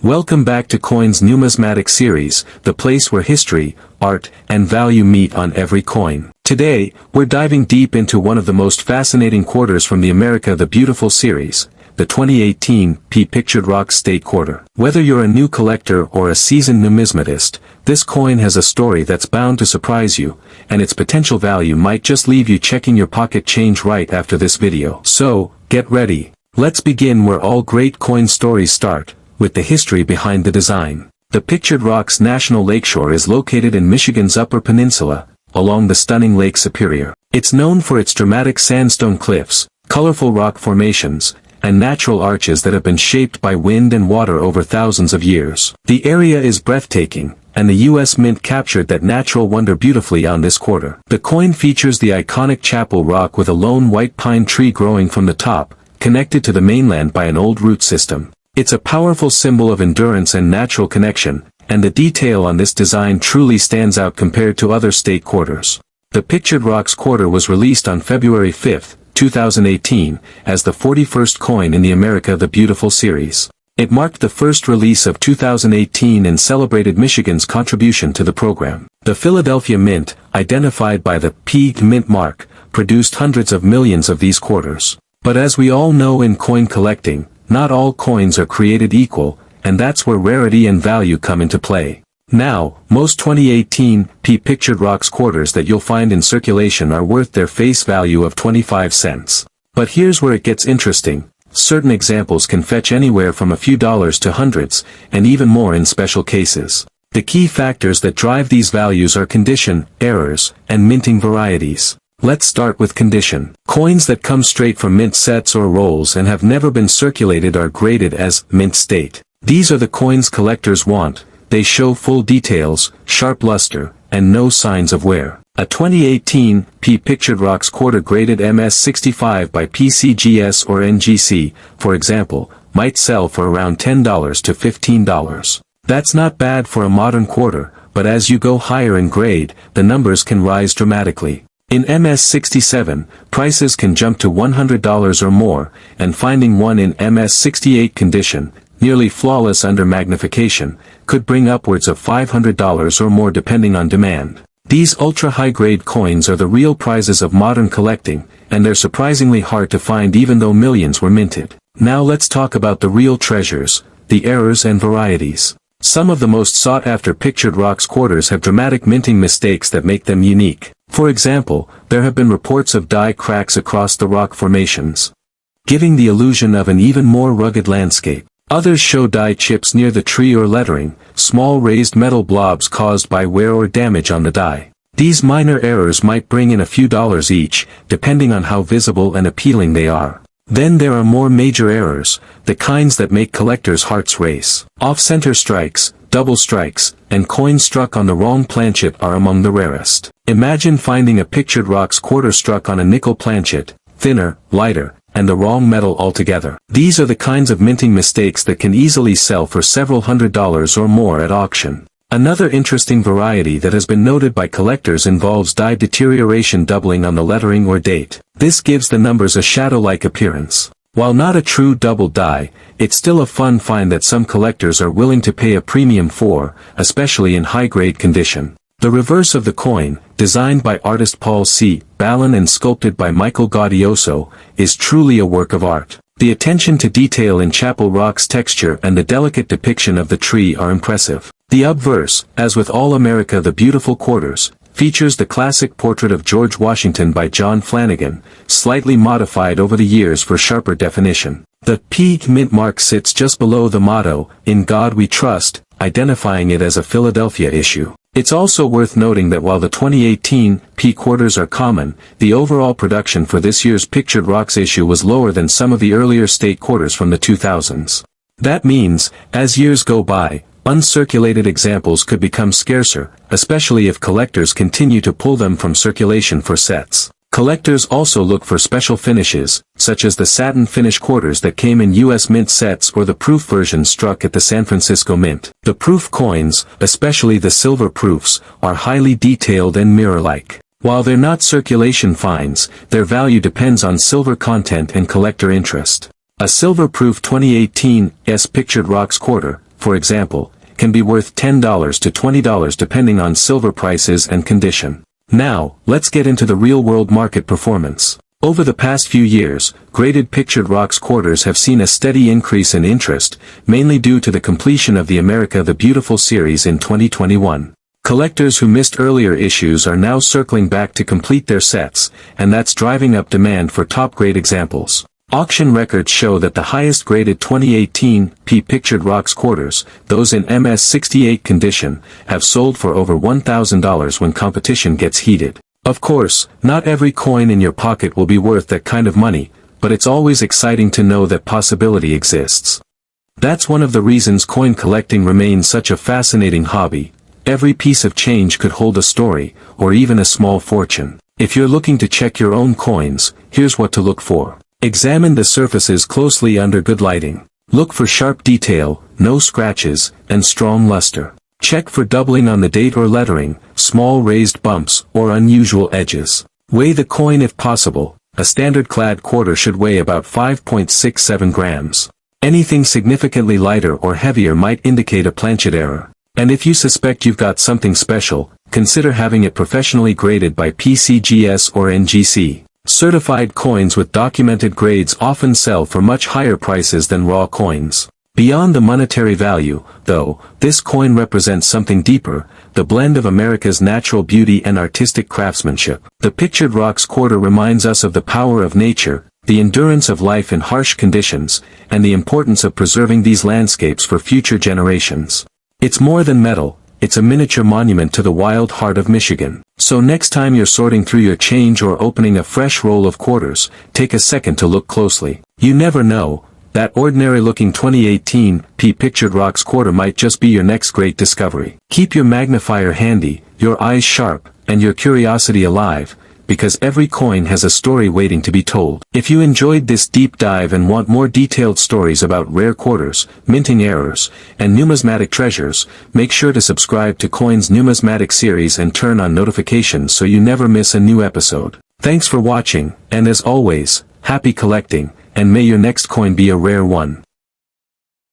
Welcome back to Coins Numismatic Series, the place where history, art, and value meet on every coin. Today, we're diving deep into one of the most fascinating quarters from the America the Beautiful series, the 2018 Pictured Rocks State Quarter. Whether you're a new collector or a seasoned numismatist, this coin has a story that's bound to surprise you, and its potential value might just leave you checking your pocket change right after this video. So, get ready. Let's begin where all great coin stories start, with the history behind the design. The Pictured Rocks National Lakeshore is located in Michigan's Upper Peninsula, along the stunning Lake Superior. It's known for its dramatic sandstone cliffs, colorful rock formations, and natural arches that have been shaped by wind and water over thousands of years. The area is breathtaking, and the U.S. Mint captured that natural wonder beautifully on this quarter. The coin features the iconic Chapel Rock with a lone white pine tree growing from the top, connected to the mainland by an old root system. It's a powerful symbol of endurance and natural connection, and the detail on this design truly stands out compared to other state quarters. The Pictured Rocks Quarter was released on February 5, 2018, as the 41st coin in the America the Beautiful series. It marked the first release of 2018 and celebrated Michigan's contribution to the program. The Philadelphia Mint, identified by the P Mint mark, produced hundreds of millions of these quarters. But as we all know in coin collecting, not all coins are created equal, and that's where rarity and value come into play. Now, most 2018 Pictured Rocks quarters that you'll find in circulation are worth their face value of 25 cents. But here's where it gets interesting. Certain examples can fetch anywhere from a few dollars to hundreds, and even more in special cases. The key factors that drive these values are condition, errors, and minting varieties. Let's start with condition. Coins that come straight from mint sets or rolls and have never been circulated are graded as mint state. These are the coins collectors want. They show full details, sharp luster, and no signs of wear. A 2018 Pictured Rocks quarter graded MS65 by PCGS or NGC, for example, might sell for around $10 to $15. That's not bad for a modern quarter, but as you go higher in grade, the numbers can rise dramatically. In MS67, prices can jump to $100 or more, and finding one in MS68 condition, nearly flawless under magnification, could bring upwards of $500 or more depending on demand. These ultra-high-grade coins are the real prizes of modern collecting, and they're surprisingly hard to find even though millions were minted. Now let's talk about the real treasures, the errors and varieties. Some of the most sought-after Pictured Rocks quarters have dramatic minting mistakes that make them unique. For example, there have been reports of die cracks across the rock formations, giving the illusion of an even more rugged landscape. Others show die chips near the tree or lettering, small raised metal blobs caused by wear or damage on the die. These minor errors might bring in a few dollars each, depending on how visible and appealing they are. Then there are more major errors, the kinds that make collectors' hearts race. Off-center strikes, double strikes, and coins struck on the wrong planchet are among the rarest. Imagine finding a Pictured Rocks quarter struck on a nickel planchet, thinner, lighter, and the wrong metal altogether. These are the kinds of minting mistakes that can easily sell for several $100s or more at auction. Another interesting variety that has been noted by collectors involves die deterioration doubling on the lettering or date. This gives the numbers a shadow-like appearance. While not a true double die, it's still a fun find that some collectors are willing to pay a premium for, especially in high-grade condition. The reverse of the coin, designed by artist Paul C. Ballin and sculpted by Michael Gaudioso, is truly a work of art. The attention to detail in Chapel Rock's texture and the delicate depiction of the tree are impressive. The obverse, as with all America the Beautiful quarters, features the classic portrait of George Washington by John Flanagan, slightly modified over the years for sharper definition. The P Mint mark sits just below the motto, "In God We Trust," identifying it as a Philadelphia issue. It's also worth noting that while the 2018 P quarters are common, the overall production for this year's Pictured Rocks issue was lower than some of the earlier state quarters from the 2000s. That means, as years go by, uncirculated examples could become scarcer, especially if collectors continue to pull them from circulation for sets. Collectors also look for special finishes, such as the satin finish quarters that came in U.S. Mint sets or the proof version struck at the San Francisco Mint. The proof coins, especially the silver proofs, are highly detailed and mirror-like. While they're not circulation finds, their value depends on silver content and collector interest. A silver-proof 2018 Pictured Rocks quarter, for example, can be worth $10 to $20 depending on silver prices and condition. Now, let's get into the real-world market performance. Over the past few years, graded pictured rocks quarters have seen a steady increase in interest, mainly due to the completion of the America the Beautiful series in 2021. Collectors who missed earlier issues are now circling back to complete their sets, and that's driving up demand for top-grade examples. Auction records show that the highest-graded 2018 P pictured rocks quarters, those in MS68 condition, have sold for over $1,000 when competition gets heated. Of course, not every coin in your pocket will be worth that kind of money, but it's always exciting to know that possibility exists. That's one of the reasons coin collecting remains such a fascinating hobby. Every piece of change could hold a story, or even a small fortune. If you're looking to check your own coins, here's what to look for. Examine the surfaces closely under good lighting. Look for sharp detail, no scratches, and strong luster. Check for doubling on the date or lettering, small raised bumps, or unusual edges. Weigh the coin if possible. A standard clad quarter should weigh about 5.67 grams. Anything significantly lighter or heavier might indicate a planchet error. And if you suspect you've got something special, consider having it professionally graded by PCGS or NGC. Certified coins with documented grades often sell for much higher prices than raw coins. Beyond the monetary value, though, this coin represents something deeper, the blend of America's natural beauty and artistic craftsmanship. The pictured rocks quarter reminds us of the power of nature, the endurance of life in harsh conditions, and the importance of preserving these landscapes for future generations. It's more than metal, it's a miniature monument to the wild heart of Michigan. So next time you're sorting through your change or opening a fresh roll of quarters, take a second to look closely. You never know, that ordinary-looking 2018 P pictured rocks quarter might just be your next great discovery. Keep your magnifier handy, your eyes sharp, and your curiosity alive, because every coin has a story waiting to be told. If you enjoyed this deep dive and want more detailed stories about rare quarters, minting errors, and numismatic treasures, make sure to subscribe to Coins Numismatic Series and turn on notifications so you never miss a new episode. Thanks for watching, and as always, happy collecting, and may your next coin be a rare one.